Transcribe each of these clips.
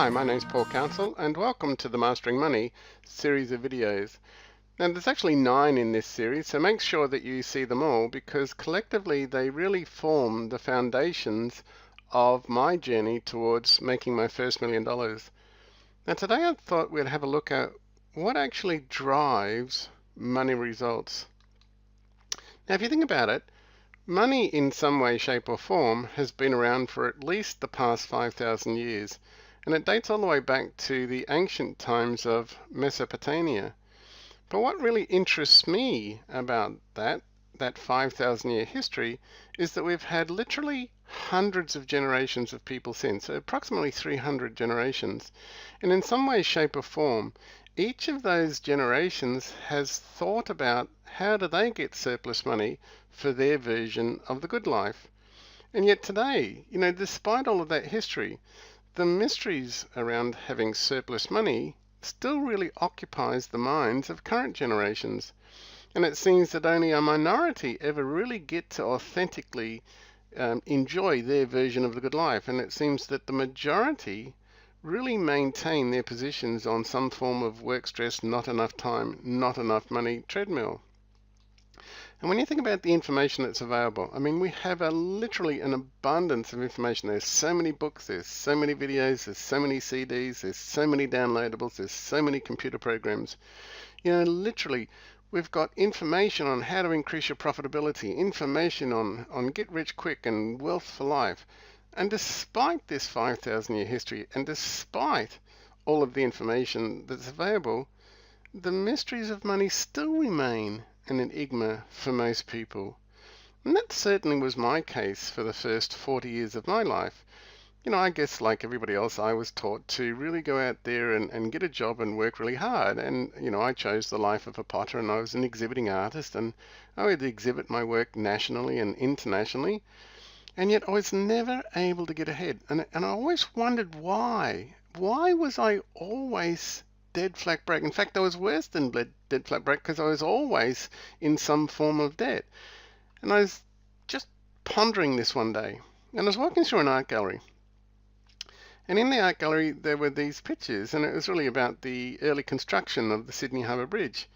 Hi, my name's Paul Council and welcome to the Mastering Money series of videos. Now there's actually 9 in this series, so make sure that you see them all because collectively they really form the foundations of my journey towards making my first $1 million. Now today I thought we'd have a look at what actually drives money results. Now if you think about it, money in some way, shape or form has been around for at least the past 5,000 years. And it dates all the way back to the ancient times of Mesopotamia. But what really interests me about that 5,000 year history is that we've had literally hundreds of generations of people since, so approximately 300 generations. And in some way, shape or form, each of those generations has thought about how do they get surplus money for their version of the good life. And yet today, despite all of that history, the mysteries around having surplus money still really occupies the minds of current generations. And it seems that only a minority ever really get to authentically enjoy their version of the good life. And it seems that the majority really maintain their positions on some form of work stress, not enough time, not enough money treadmill. And when you think about the information that's available, we have literally an abundance of information. There's so many books, there's so many videos, there's so many CDs, there's so many downloadables, there's so many computer programs. Literally, we've got information on how to increase your profitability, information on get rich quick and wealth for life. And despite this 5,000 year history, and despite all of the information that's available, the mysteries of money still remain an enigma for most people. And that certainly was my case for the first 40 years of my life. I guess like everybody else, I was taught to really go out there and get a job and work really hard. And, I chose the life of a potter and I was an exhibiting artist and I would exhibit my work nationally and internationally. And yet I was never able to get ahead. And I always wondered why. Why was I always dead flat broke? In fact, I was worse than dead flat broke because I was always in some form of debt. And I was just pondering this one day. And I was walking through an art gallery. And in the art gallery, there were these pictures. And it was really about the early construction of the Sydney Harbour Bridge.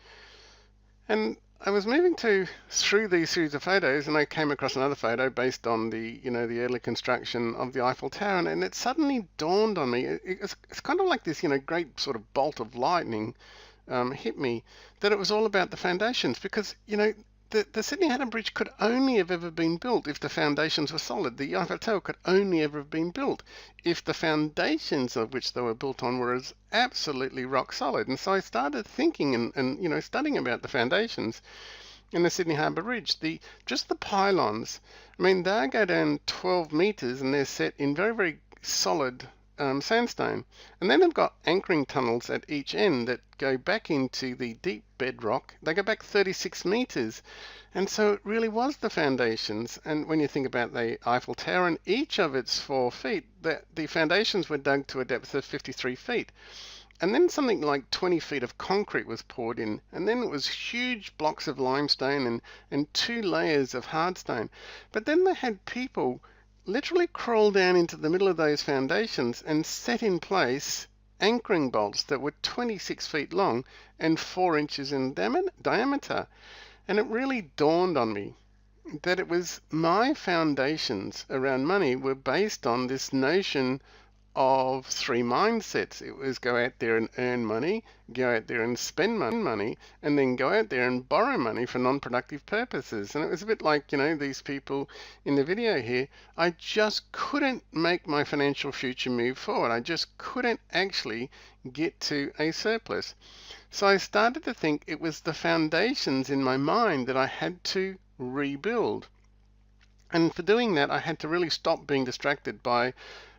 And I was moving through these series of photos, and I came across another photo based on the early construction of the Eiffel Tower, and it suddenly dawned on me. It's kind of like this, great sort of bolt of lightning hit me that it was all about the foundations, because the Sydney Harbour Bridge could only have ever been built if the foundations were solid. The Eiffel Tower could only ever have been built if the foundations of which they were built on were as absolutely rock solid. And so I started thinking and studying about the foundations in the Sydney Harbour Bridge. Just the pylons, they go down 12 metres and they're set in very, very solid sandstone. And then they've got anchoring tunnels at each end that go back into the deep bedrock. They go back 36 metres. And so it really was the foundations. And when you think about the Eiffel Tower and each of its 4 feet, the foundations were dug to a depth of 53 feet. And then something like 20 feet of concrete was poured in. And then it was huge blocks of limestone and 2 layers of hardstone. But then they had people literally crawl down into the middle of those foundations and set in place anchoring bolts that were 26 feet long and 4 inches in diameter. And it really dawned on me that it was my foundations around money were based on this notion of 3 mindsets. It was go out there and earn money, go out there and spend money, and then go out there and borrow money for non-productive purposes. And it was a bit like, these people in the video here. I just couldn't make my financial future move forward. I just couldn't actually get to a surplus. So I started to think it was the foundations in my mind that I had to rebuild. And for doing that, I had to really stop being distracted by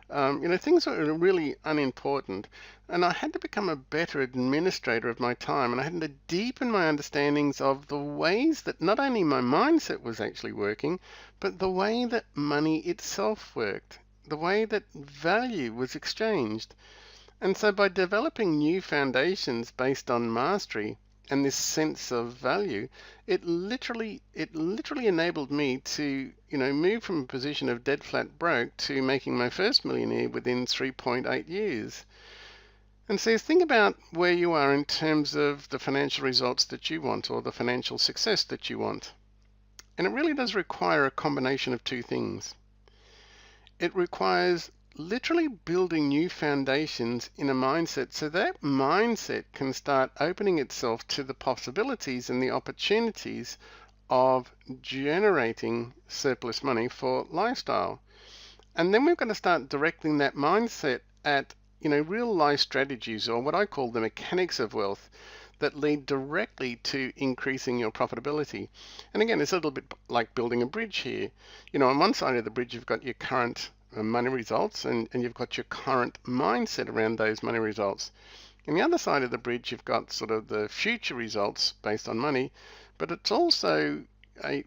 things that were really unimportant, and I had to become a better administrator of my time, and I had to deepen my understandings of the ways that not only my mindset was actually working, but the way that money itself worked, the way that value was exchanged. And so by developing new foundations based on mastery, and this sense of value, it literally enabled me to, move from a position of dead flat broke to making my first millionaire within 3.8 years. And so think about where you are in terms of the financial results that you want, or the financial success that you want. And it really does require a combination of two things. It requires literally building new foundations in a mindset, so that mindset can start opening itself to the possibilities and the opportunities of generating surplus money for lifestyle. And then we've got to start directing that mindset at real life strategies, or what I call the mechanics of wealth, that lead directly to increasing your profitability. And again, it's a little bit like building a bridge here. On one side of the bridge, you've got your current money results, and you've got your current mindset around those money results. On the other side of the bridge, you've got sort of the future results based on money, but it's also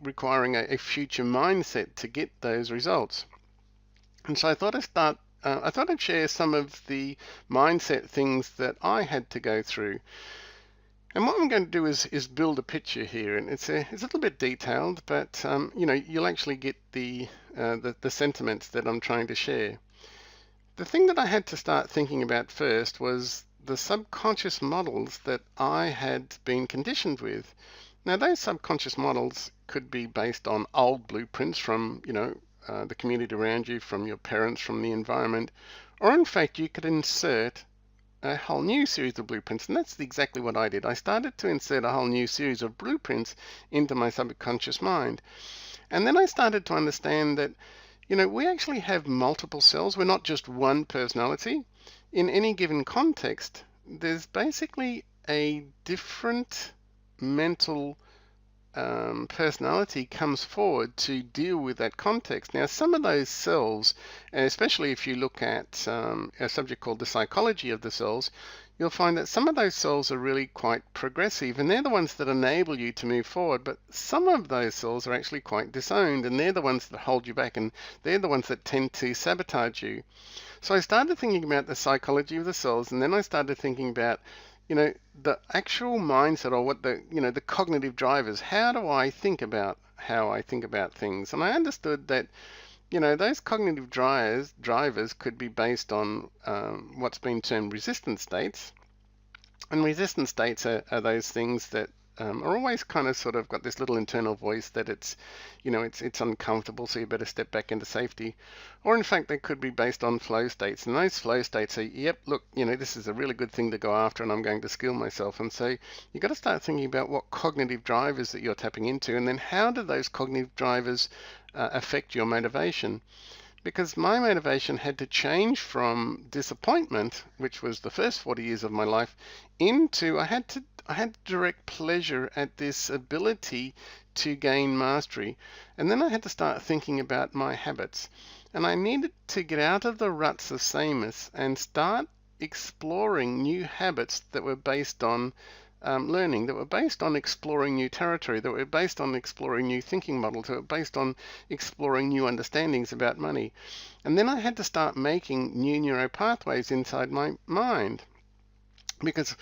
requiring a future mindset to get those results. And so I thought I'd share some of the mindset things that I had to go through. And what I'm going to do is build a picture here, and it's a little bit detailed, but you'll actually get the sentiments that I'm trying to share. The thing that I had to start thinking about first was the subconscious models that I had been conditioned with. Now, those subconscious models could be based on old blueprints from the community around you, from your parents, from the environment, or in fact you could insert a whole new series of blueprints. And that's exactly what I did. I started to insert a whole new series of blueprints into my subconscious mind. And then I started to understand that, we actually have multiple selves. We're not just one personality. In any given context, there's basically a different mental personality comes forward to deal with that context. Now, some of those cells, especially if you look at a subject called the psychology of the cells, you'll find that some of those cells are really quite progressive, and they're the ones that enable you to move forward, but some of those cells are actually quite disowned, and they're the ones that hold you back, and they're the ones that tend to sabotage you. So I started thinking about the psychology of the cells, and then I started thinking about the actual mindset, or what the cognitive drivers. How do I think about how I think about things? And I understood that, those cognitive drivers could be based on what's been termed resistant states. And resistant states are those things that are always kind of sort of got this little internal voice that it's uncomfortable, so you better step back into safety. Or in fact, they could be based on flow states, and those flow states are, yep, look, this is a really good thing to go after, and I'm going to skill myself. And so you've got to start thinking about what cognitive drivers that you're tapping into, and then how do those cognitive drivers affect your motivation. Because my motivation had to change from disappointment, which was the first 40 years of my life, into I had to direct pleasure at this ability to gain mastery. And then I had to start thinking about my habits. And I needed to get out of the ruts of sameness and start exploring new habits that were based on learning, that were based on exploring new territory, that were based on exploring new thinking models, that were based on exploring new understandings about money. And then I had to start making new neural pathways inside my mind. Because,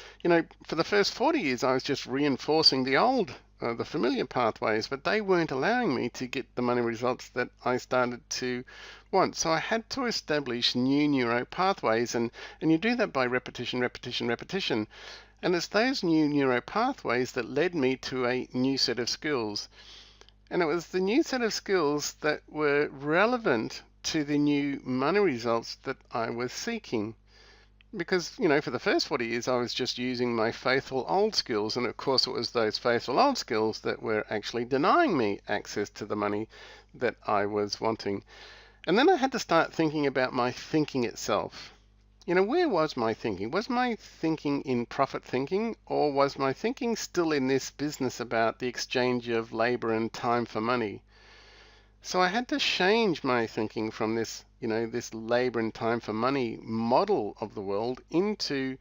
for the first 40 years, I was just reinforcing the old, the familiar pathways, but they weren't allowing me to get the money results that I started to want. So I had to establish new neuro pathways, and you do that by repetition, repetition, repetition. And it's those new neuro pathways that led me to a new set of skills. And it was the new set of skills that were relevant to the new money results that I was seeking. Because, for the first 40 years, I was just using my faithful old skills. And of course, it was those faithful old skills that were actually denying me access to the money that I was wanting. And then I had to start thinking about my thinking itself. Where was my thinking? Was my thinking in profit thinking, or was my thinking still in this business about the exchange of labor and time for money? So I had to change my thinking from this, this labor and time for money model of the world into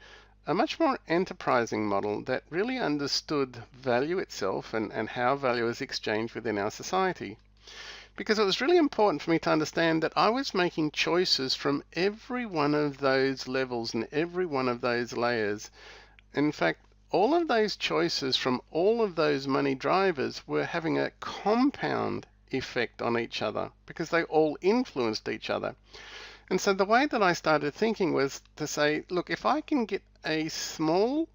a much more enterprising model that really understood value itself and how value is exchanged within our society. Because it was really important for me to understand that I was making choices from every one of those levels and every one of those layers. In fact, all of those choices from all of those money drivers were having a compound effect on each other because they all influenced each other. And so the way that I started thinking was to say, look, if I can get a small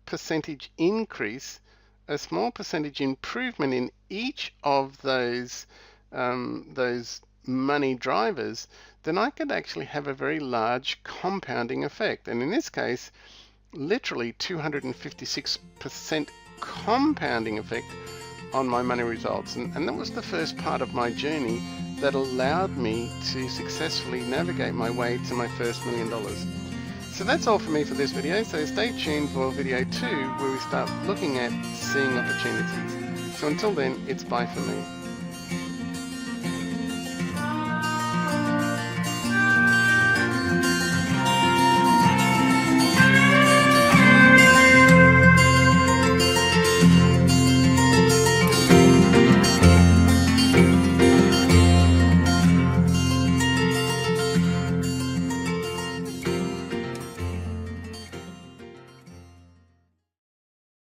percentage increase, a small percentage improvement in each of those money drivers, then I could actually have a very large compounding effect. And in this case, literally 256% compounding effect on my money results. And that was the first part of my journey that allowed me to successfully navigate my way to my first $1 million. So that's all for me for this video, so stay tuned for video 2 where we start looking at seeing opportunities. So until then, it's bye for me.